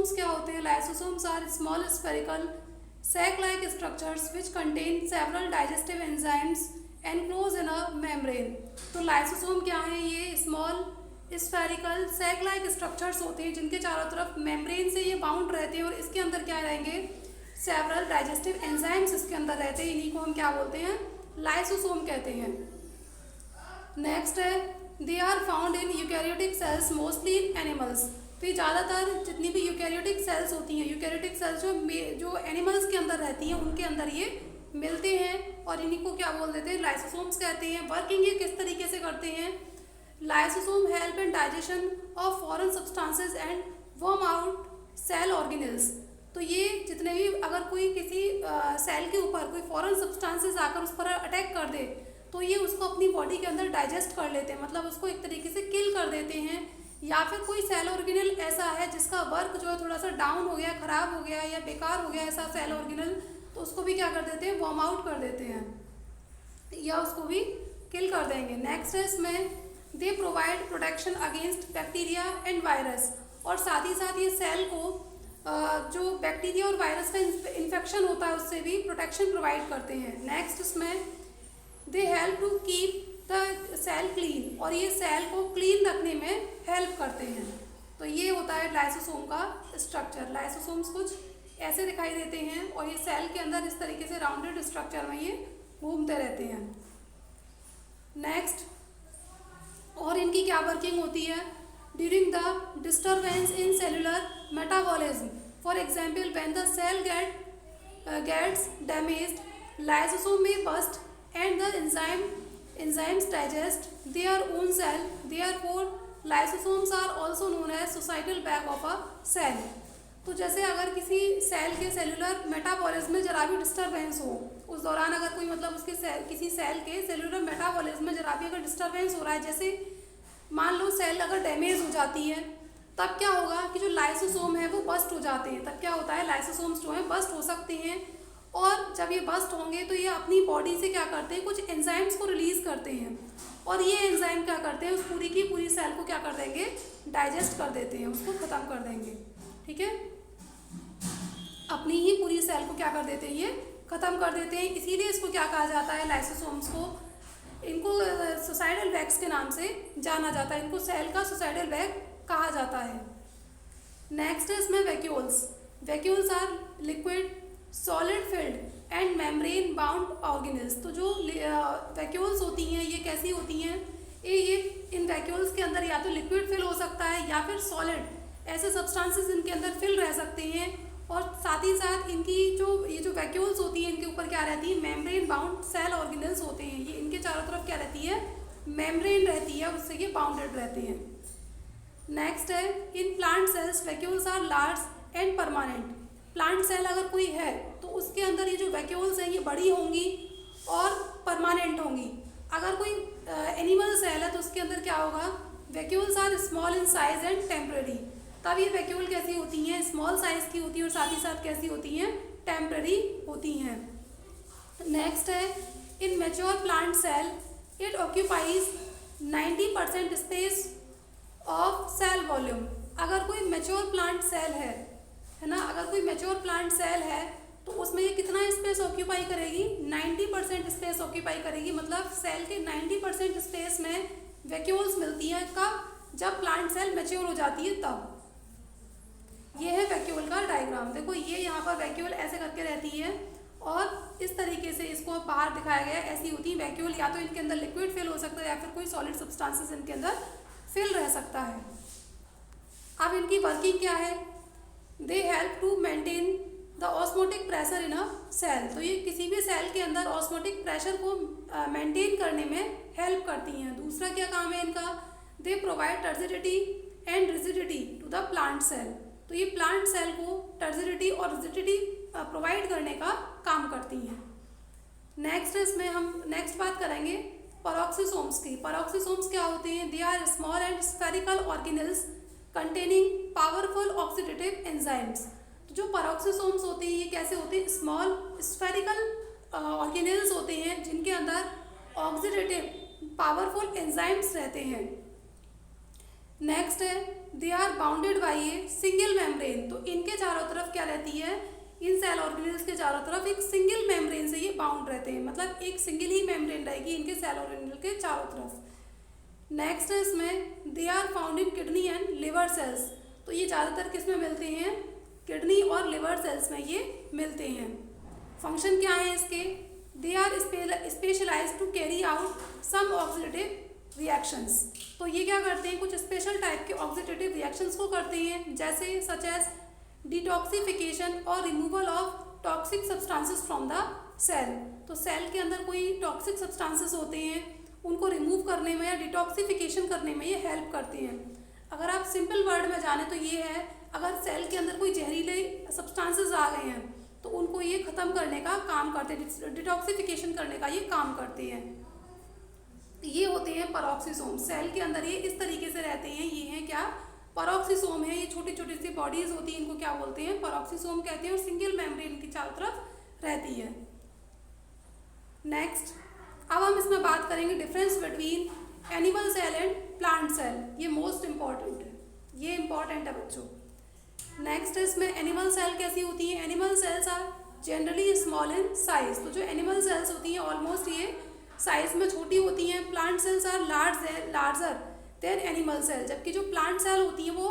Lysosomes क्या होते हैं? Lysosomes are small spherical sac like structures which contain several digestive enzymes enclosed in a membrane। तो lysosome क्या है? ये small spherical sac like structures होते हैं जिनके चारों तरफ मेम्ब्रेन से ये बाउंड रहते हैं और इसके अंदर क्या रहेंगे? सेवरल डाइजेस्टिव एंजाइम्स इसके अंदर रहते हैं। इन्हीं को हम क्या बोलते हैं? लाइसोसोम कहते हैं। नेक्स्ट है they are found in eukaryotic cells mostly in animals. तो ये ज़्यादातर जितनी भी यूकैरियोटिक सेल्स होती हैं, यूकैरियोटिक सेल्स जो एनिमल्स के अंदर रहती हैं उनके अंदर ये मिलते हैं और इन्हीं को क्या बोल देते हैं? लाइसोसोम्स कहते हैं। वर्किंग ये किस तरीके से करते हैं? Lysosome help in digestion of foreign substances and worn out cell organelles. तो ये जितने भी अगर कोई किसी सेल के ऊपर कोई फॉरेन सब्सटेंसेस आकर उस पर अटैक कर दे तो ये उसको अपनी बॉडी के अंदर डाइजेस्ट कर लेते हैं, मतलब उसको एक तरीके से किल कर देते हैं। या फिर कोई सेल ऑर्गेनल ऐसा है जिसका वर्क जो है थोड़ा सा डाउन हो गया, ख़राब हो गया या बेकार हो गया ऐसा सेल ऑर्गेनल, तो उसको भी क्या कर देते हैं? वॉर्म आउट कर देते हैं या उसको भी किल कर देंगे। नेक्स्ट है इसमें they provide protection against bacteria and virus. और साथ ही साथ ये सेल को जो बैक्टीरिया और वायरस का इन्फेक्शन होता है उससे भी प्रोटेक्शन प्रोवाइड करते हैं। नेक्स्ट इसमें they help to keep the cell clean. और ये सेल को क्लीन रखने में हेल्प करते हैं। तो ये होता है लाइसोसोम का स्ट्रक्चर। लाइसोसोम्स कुछ ऐसे दिखाई देते हैं और ये सेल के अंदर इस तरीके से राउंडेड स्ट्रक्चर में ये घूमते रहते हैं। नेक्स्ट, और इनकी क्या वर्किंग होती है? During the disturbance in cellular metabolism, for example when the cell gets damaged lysosome may burst and the enzymes digest their own cell, therefore lysosomes are also known as societal bag of a cell। तो जैसे अगर किसी cell के cellular metabolism में जरा भी disturbance हो, उस दौरान अगर कोई मतलब उसके किसी सेल के सेलुलर मेटाबॉलिज्म में जरा भी अगर डिस्टर्बेंस हो रहा है, जैसे मान लो सेल अगर डैमेज हो जाती है, तब क्या होगा कि जो लाइसोसोम है वो बस्ट हो जाते हैं। तब क्या होता है? लाइसोसोम्स जो है बस्ट हो सकते हैं और जब ये बस्ट होंगे तो ये अपनी बॉडी से क्या करते हैं? कुछ एंजाइम्स को रिलीज करते हैं और ये एंजाइम क्या करते हैं? उस पूरी की पूरी सेल को क्या कर देंगे? डाइजेस्ट कर देते हैं, उसको ख़त्म कर देंगे। ठीक है, अपनी ही पूरी सेल को क्या कर देते हैं? ये ख़त्म कर देते हैं। इसीलिए इसको क्या कहा जाता है? लाइसोसोम्स को, इनको सुसाइडल बैग्स के नाम से जाना जाता है। इनको सेल का सुसाइडल बैग कहा जाता है। नेक्स्ट है इसमें vacuoles. Vacuoles are liquid solid filled and membrane bound organelles. तो जो वैक्यूल्स होती हैं ये कैसी होती हैं? ये इन वैक्यूल्स के अंदर या तो लिक्विड फिल हो सकता है या फिर सॉलिड, ऐसे सब्सटेंसेस इनके अंदर फिल रह सकते हैं। और साथ ही साथ इनकी ये जो वैक्यूल्स होती हैं इनके ऊपर क्या रहती है? मेम्ब्रेन बाउंड सेल ऑर्गेनल्स होते हैं। ये इनके चारों तरफ क्या रहती है? मेम्ब्रेन रहती है, उससे ये बाउंडेड रहते हैं। नेक्स्ट है in plant cells vacuoles are large and permanent. Plant cell अगर कोई है तो उसके अंदर ये जो वैक्यूल्स हैं ये बड़ी होंगी और परमानेंट होंगी। अगर कोई एनिमल सेल है तो उसके अंदर क्या होगा? Vacuoles are small in size and temporary. तब ये वैक्यूल कैसी होती हैं? स्मॉल साइज की होती है और साथ ही साथ कैसी होती हैं? टेम्पररी होती हैं। नेक्स्ट है in mature plant cell it occupies 90% space of cell volume. अगर कोई मैच्योर प्लांट सेल है ना, अगर कोई मैच्योर प्लांट सेल है तो उसमें ये कितना स्पेस ऑक्यूपाई करेगी? 90% स्पेस ऑक्यूपाई करेगी। मतलब सेल के 90% स्पेस में वैक्यूल्स मिलती हैं। कब? जब प्लांट सेल मैच्योर हो जाती है तब। ये है वैक्यूल का डायग्राम। देखो ये यहाँ पर वैक्यूल ऐसे करके रहती है और इस तरीके से इसको बाहर दिखाया गया है। ऐसी होती है वैक्यूल, या तो इनके अंदर लिक्विड फिल हो सकता है या फिर कोई सॉलिड सब्सटेंसेस इनके अंदर फिल रह सकता है। अब इनकी वर्किंग क्या है? They help to maintain the osmotic pressure in a cell. तो ये किसी भी सेल के अंदर ऑस्मोटिक प्रेशर को मेंटेन करने में हेल्प करती हैं। दूसरा क्या काम है इनका? They provide turgidity and rigidity to the plant cell. तो ये प्लांट सेल को टर्जिडिटी और रिजिडिटी प्रोवाइड करने का काम करती हैं। नेक्स्ट इसमें हम नेक्स्ट बात करेंगे पेरोक्सिसोम्स की। पेरोक्सिसोम्स क्या होते हैं? They are small and spherical organelles containing powerful oxidative enzymes. तो जो पेरोक्सिसोम्स होते हैं ये कैसे होते हैं? स्मॉल स्फेरिकल ऑर्गेनेल्स होते हैं जिनके अंदर ऑक्सीडेटिव पावरफुल एंजाइम्स रहते हैं। नेक्स्ट है they are bounded by a single membrane. तो इनके चारों तरफ क्या रहती है, इन सेल ऑर्गेनेल्स के चारों तरफ एक सिंगल मेम्ब्रेन से ये बाउंड रहते हैं, मतलब एक सिंगल ही मेम्ब्रेन रहेगी इनके सेल ऑर्गेनेल के चारों तरफ। नेक्स्ट है इसमें they are found in kidney and liver cells. तो ये ज़्यादातर किस में मिलते हैं, किडनी और लिवर सेल्स में ये मिलते हैं। फंक्शन क्या है इसके, they are specialised to carry out some oxidative reactions. तो ये क्या करते हैं, कुछ स्पेशल टाइप के ऑक्सीडेटिव रिएक्शंस को करते हैं, जैसे सच एज डिटॉक्सिफिकेशन और removal of toxic substances from the cell. तो सेल के अंदर कोई टॉक्सिक सब्सटेंसेस होते हैं, उनको रिमूव करने में या डिटॉक्सिफिकेशन करने में ये हेल्प करते हैं। अगर आप सिंपल वर्ड में जाने तो ये है, अगर सेल के अंदर कोई जहरीले सब्सटेंसेस आ गए हैं तो उनको ये ख़त्म करने का काम करते हैं, डिटॉक्सिफिकेशन करने का ये काम करते हैं। ये होते हैं पेरोक्सिसोम। सेल के अंदर ये इस तरीके से रहते हैं, ये हैं क्या, पेरोक्सिसोम है। ये छोटी छोटी सी बॉडीज होती हैं, इनको क्या बोलते हैं, पेरोक्सिसोम कहते हैं, और सिंगल मेम्ब्रेन की चारों तरफ रहती है। नेक्स्ट अब हम इसमें बात करेंगे difference between animal cell and plant cell. ये मोस्ट इम्पॉर्टेंट है, ये इम्पॉर्टेंट है बच्चों। नेक्स्ट इसमें एनिमल सेल कैसी होती हैं, animal cells are generally small in size. तो जो एनिमल सेल्स होती हैं ऑलमोस्ट ये साइज में छोटी होती हैं। Plant cells are larger than animal cell, जबकि जो प्लांट सेल होती हैं वो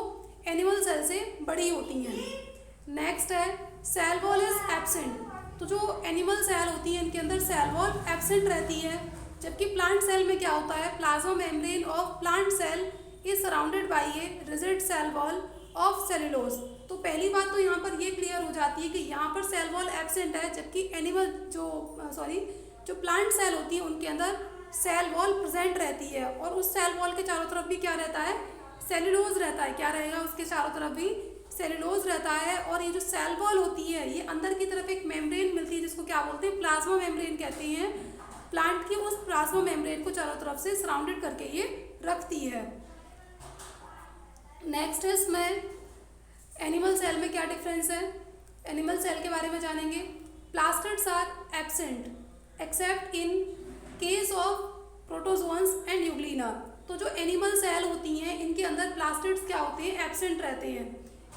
एनिमल सेल से बड़ी होती हैं। नेक्स्ट है सेल वॉल इज एब्सेंट। तो जो एनिमल सेल होती है इनके अंदर सेल वॉल एब्सेंट रहती है, जबकि प्लांट सेल में क्या होता है, plasma membrane of plant cell is surrounded by a rigid cell wall of cellulose. तो पहली बात तो यहाँ पर ये क्लियर हो जाती है कि यहाँ पर सेल वॉल एब्सेंट है, जबकि एनिमल जो प्लांट सेल होती है उनके अंदर सेल वॉल प्रेजेंट रहती है, और उस सेल वॉल के चारों तरफ भी क्या रहता है, सेलुलोज रहता है। क्या रहेगा, उसके चारों तरफ भी सेलुलोज रहता है। और ये जो सेल वॉल होती है ये अंदर की तरफ एक मेम्ब्रेन मिलती है, जिसको क्या बोलते हैं, प्लाज्मा मेम्ब्रेन कहते हैं। प्लांट की उस प्लाज्मा मेम्ब्रेन को चारों तरफ से सराउंडेड करके ये रखती है। नेक्स्ट है इसमें एनिमल सेल में क्या डिफरेंस है, एनिमल सेल के बारे में जानेंगे। Plastids are absent except in case of protozoans and euglena. तो जो एनिमल सेल होती हैं इनके अंदर प्लास्टिड्स क्या होते हैं, एब्सेंट रहते हैं,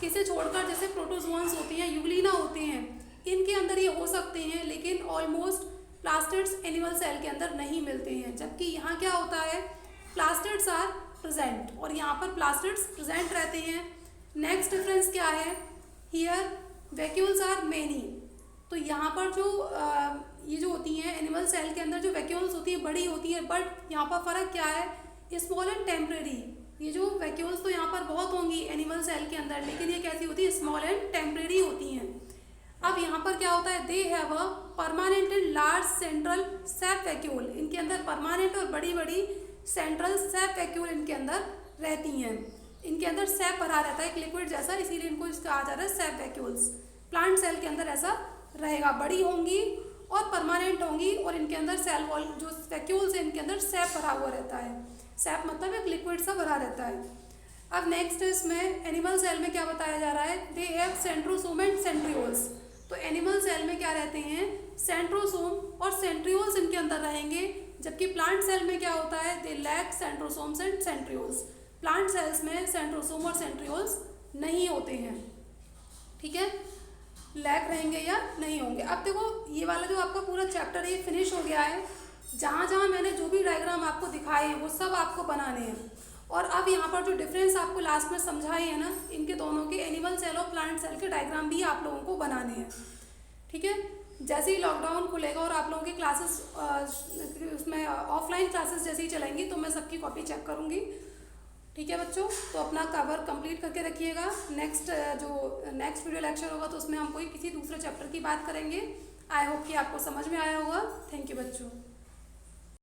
किसे छोड़कर, जैसे प्रोटोजोन्स होते हैं, यूग्लिना होते हैं, इनके अंदर ये हो सकते हैं, लेकिन ऑलमोस्ट प्लास्टिड्स एनिमल सेल के अंदर नहीं मिलते हैं। जबकि यहाँ क्या होता है, प्लास्टिड्स आर प्रेजेंट, और यहाँ पर प्लास्टिड्स प्रेजेंट रहते हैं। नेक्स्ट डिफरेंस क्या है, हियर वैक्यूल्स आर मेनी। तो यहाँ पर जो ये जो होती हैं एनिमल सेल के अंदर जो वैक्यूल्स होती है बड़ी होती है, बट यहाँ पर फ़र्क क्या है, स्मॉल एंड टेम्परेरी। ये जो वैक्यूल्स तो यहाँ पर बहुत होंगी एनिमल सेल के अंदर, लेकिन ये कैसी होती है, स्मॉल एंड टेम्परेरी होती हैं। अब यहाँ पर क्या होता है, they have a permanent and large central shape vacuole. इनके अंदर परमानेंट और बड़ी बड़ी सेंट्रल सेप वैक्यूल इनके अंदर रहती हैं। इनके अंदर सेप भरा रहता है एक लिक्विड जैसा, इसीलिए इनको कहा जा रहा है सेप वैक्यूल्स। प्लांट सेल के अंदर ऐसा रहेगा, बड़ी होंगी और परमानेंट होंगी, और इनके अंदर सेल वॉल जो वैक्यूल्स है इनके अंदर सेप भरा हुआ रहता है। सेप मतलब एक लिक्विड सा भरा रहता है। अब नेक्स्ट इसमें एनिमल सेल में क्या बताया जा रहा है, they have centrosome and centrioles. तो एनिमल सेल में क्या रहते हैं, सेंट्रोसोम और सेंट्रियोल्स इनके अंदर रहेंगे, जबकि प्लांट सेल में क्या होता है, they lack centrosomes and centrioles. Plant cells में सेंट्रोसोम और सेंट्रियोल्स नहीं होते हैं, ठीक है, लैक रहेंगे या नहीं होंगे। अब देखो ये वाला जो आपका पूरा चैप्टर है ये फिनिश हो गया है। जहाँ जहाँ मैंने जो भी डायग्राम आपको दिखाए हैं वो सब आपको बनाने हैं, और अब यहाँ पर जो डिफरेंस आपको लास्ट में समझाए हैं ना, इनके दोनों के एनिमल सेल और प्लांट सेल के डायग्राम भी आप लोगों को बनाने हैं, ठीक है। जैसे ही लॉकडाउन खुलेगा और आप लोगों की क्लासेस उसमें ऑफलाइन क्लासेस जैसे ही चलेंगी तो मैं सबकी कॉपी चेक करूँगी, ठीक है बच्चों। तो अपना कवर कंप्लीट करके रखिएगा। नेक्स्ट वीडियो लेक्चर होगा तो उसमें हम कोई किसी दूसरे चैप्टर की बात करेंगे। आई होप कि आपको समझ में आया होगा। थैंक यू बच्चों।